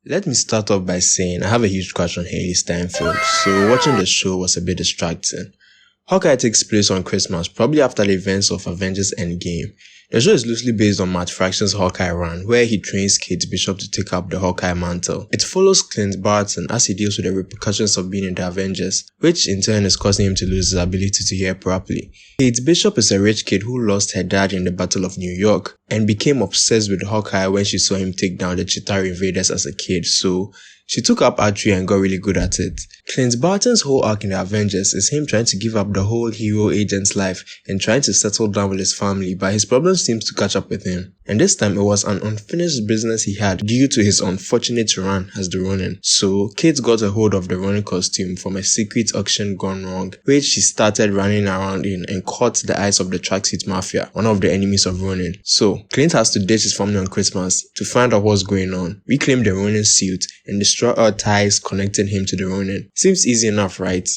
Let me start off by saying I have a huge crush on Haley Steinfeld, so watching the show was a bit distracting. Hawkeye takes place on Christmas, probably after the events of Avengers Endgame. The show is loosely based on Matt Fraction's Hawkeye run, where he trains Kate Bishop to take up the Hawkeye mantle. It follows Clint Barton as he deals with the repercussions of being in the Avengers, which in turn is causing him to lose his ability to hear properly. Kate Bishop is a rich kid who lost her dad in the Battle of New York and became obsessed with Hawkeye when she saw him take down the Chitauri invaders as a kid, so she took up archery and got really good at it. Clint Barton's whole arc in the Avengers is him trying to give up the whole hero agent's life and trying to settle down with his family, but his problems seems to catch up with him. And this time it was an unfinished business he had due to his unfortunate run as the Ronin. So Kate got a hold of the Ronin costume from a secret auction gone wrong, which she started running around in and caught the eyes of the Tracksuit Mafia, one of the enemies of Ronin. So Clint has to ditch his family on Christmas to find out what's going on, reclaim the Ronin suit, and destroy all ties connecting him to the Ronin. Seems easy enough, right?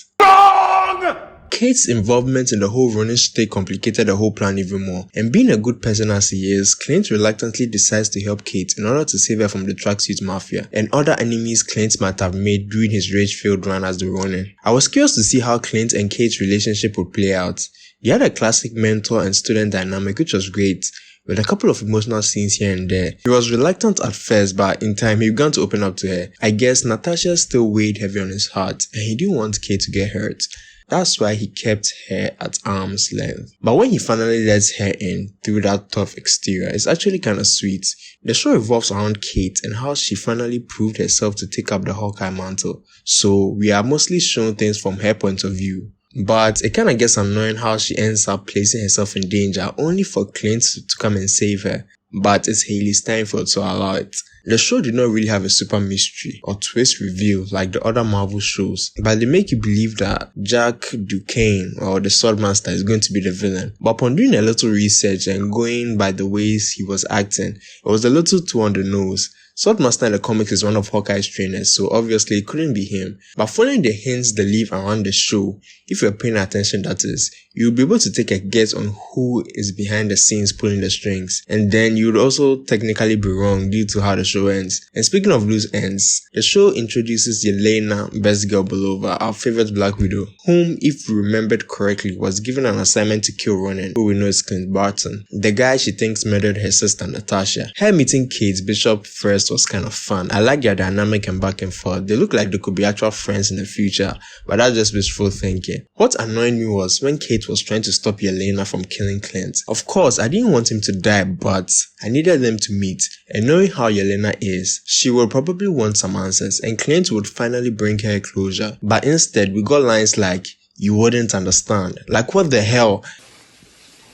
Kate's involvement in the whole Ronin shtick complicated the whole plan even more, and being a good person as he is, Clint reluctantly decides to help Kate in order to save her from the Tracksuit Mafia and other enemies Clint might have made during his rage-filled run as the Ronin. I was curious to see how Clint and Kate's relationship would play out. They had a classic mentor and student dynamic which was great, with a couple of emotional scenes here and there. He was reluctant at first, but in time he began to open up to her. I guess Natasha still weighed heavy on his heart, and he didn't want Kate to get hurt. That's why he kept her at arm's length. But when he finally lets her in through that tough exterior, it's actually kinda sweet. The show revolves around Kate and how she finally proved herself to take up the Hawkeye mantle. So we are mostly shown things from her point of view. But it kinda gets annoying how she ends up placing herself in danger only for Clint to come and save her. But it's Haley Steinfeld, so I allow it. The show did not really have a super mystery or twist reveal like the other Marvel shows, but they make you believe that Jack Duquesne or the Swordmaster is going to be the villain. But upon doing a little research and going by the ways he was acting, it was a little too on the nose. Swordmaster in the comics is one of Hawkeye's trainers, so obviously it couldn't be him. But following the hints they leave around the show, if you're paying attention that is, you'll be able to take a guess on who is behind the scenes pulling the strings. And then you'd also technically be wrong due to how the show ends. And speaking of loose ends, the show introduces Yelena, Best Girl Belova, our favorite Black Widow, whom, if we remembered correctly, was given an assignment to kill Ronin, who we know is Clint Barton, the guy she thinks murdered her sister Natasha. Her meeting Kate Bishop first was kind of fun. I like their dynamic and back and forth. They look like they could be actual friends in the future, but that's just wishful thinking. What annoyed me was when Kate was trying to stop Yelena from killing Clint. Of course, I didn't want him to die, but I needed them to meet, and knowing how Yelena is, she would probably want some answers, and Clint would finally bring her closure. But instead, we got lines like, "You wouldn't understand." Like, what the hell?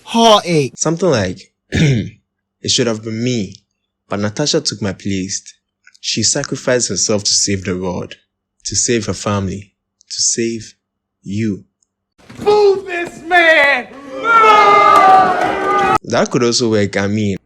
Heartache. Something like, "It should have been me, but Natasha took my place. She sacrificed herself to save the world, to save her family, to save you." Move this man! That could also work, I mean.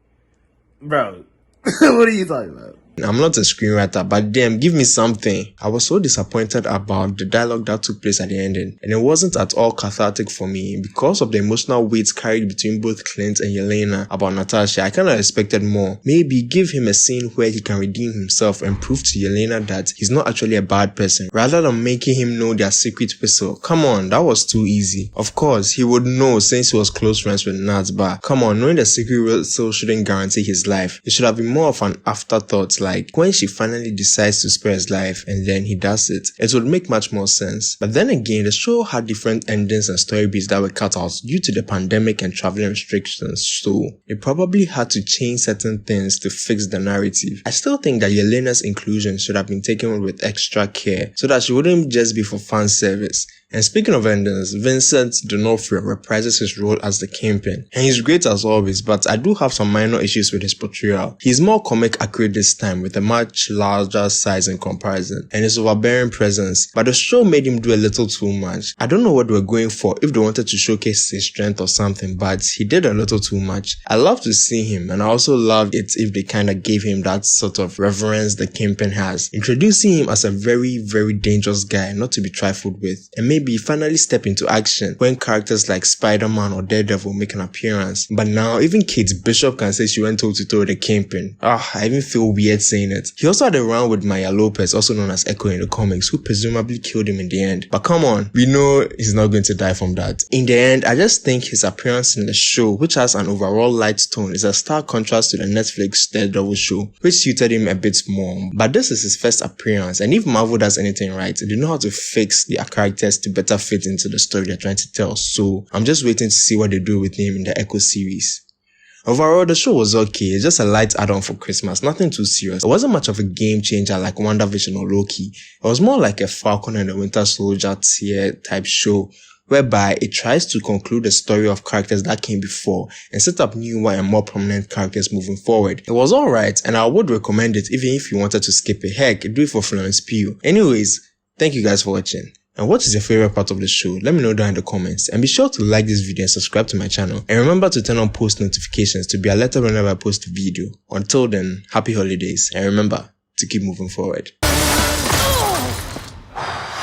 Bro, what are you talking about? I'm not a screenwriter, but damn, give me something. I was so disappointed about the dialogue that took place at the ending, and it wasn't at all cathartic for me because of the emotional weight carried between both Clint and Yelena about Natasha. I kinda expected more. Maybe give him a scene where he can redeem himself and prove to Yelena that he's not actually a bad person, rather than making him know their secret whistle. Come on, that was too easy. Of course, he would know since he was close friends with Nat, but come on, knowing the secret whistle shouldn't guarantee his life. It should have been more of an afterthought, like when she finally decides to spare his life and then he does it. It would make much more sense. But then again, the show had different endings and story beats that were cut out due to the pandemic and traveling restrictions, so they probably had to change certain things to fix the narrative. I still think that Yelena's inclusion should have been taken with extra care so that she wouldn't just be for fan service. And speaking of endings, Vincent D'Onofrio reprises his role as the Kingpin, and he's great as always, but I do have some minor issues with his portrayal. He's more comic accurate this time with a much larger size in comparison, and his overbearing presence, but the show made him do a little too much. I don't know what they were going for, if they wanted to showcase his strength or something, but he did a little too much. I love to see him, and I also loved it if they kinda gave him that sort of reverence the Kingpin has, introducing him as a very, very dangerous guy not to be trifled with, and maybe maybe finally step into action when characters like Spider-Man or Daredevil make an appearance. But now, even Kate Bishop can say she went toe-to-toe with the Kingpin. I even feel weird saying it. He also had a round with Maya Lopez, also known as Echo in the comics, who presumably killed him in the end. But come on, we know he's not going to die from that. In the end, I just think his appearance in the show, which has an overall light tone, is a stark contrast to the Netflix Daredevil show, which suited him a bit more. But this is his first appearance, and if Marvel does anything right, they know how to fix their characters to better fit into the story they're trying to tell. So I'm just waiting to see what they do with him in the Echo series. Overall, the show was okay. It's just a light add-on for Christmas, nothing too serious. It wasn't much of a game changer like WandaVision or Loki. It was more like a Falcon and the Winter Soldier tier type show, whereby it tries to conclude the story of characters that came before and set up newer and more prominent characters moving forward. It was alright, and I would recommend it even if you wanted to skip it. Heck, do it for Florence Pugh. Anyways, thank you guys for watching. And what is your favorite part of the show? Let me know down in the comments. And be sure to like this video and subscribe to my channel. And remember to turn on post notifications to be alerted whenever I post a video. Until then, happy holidays. And remember to keep moving forward.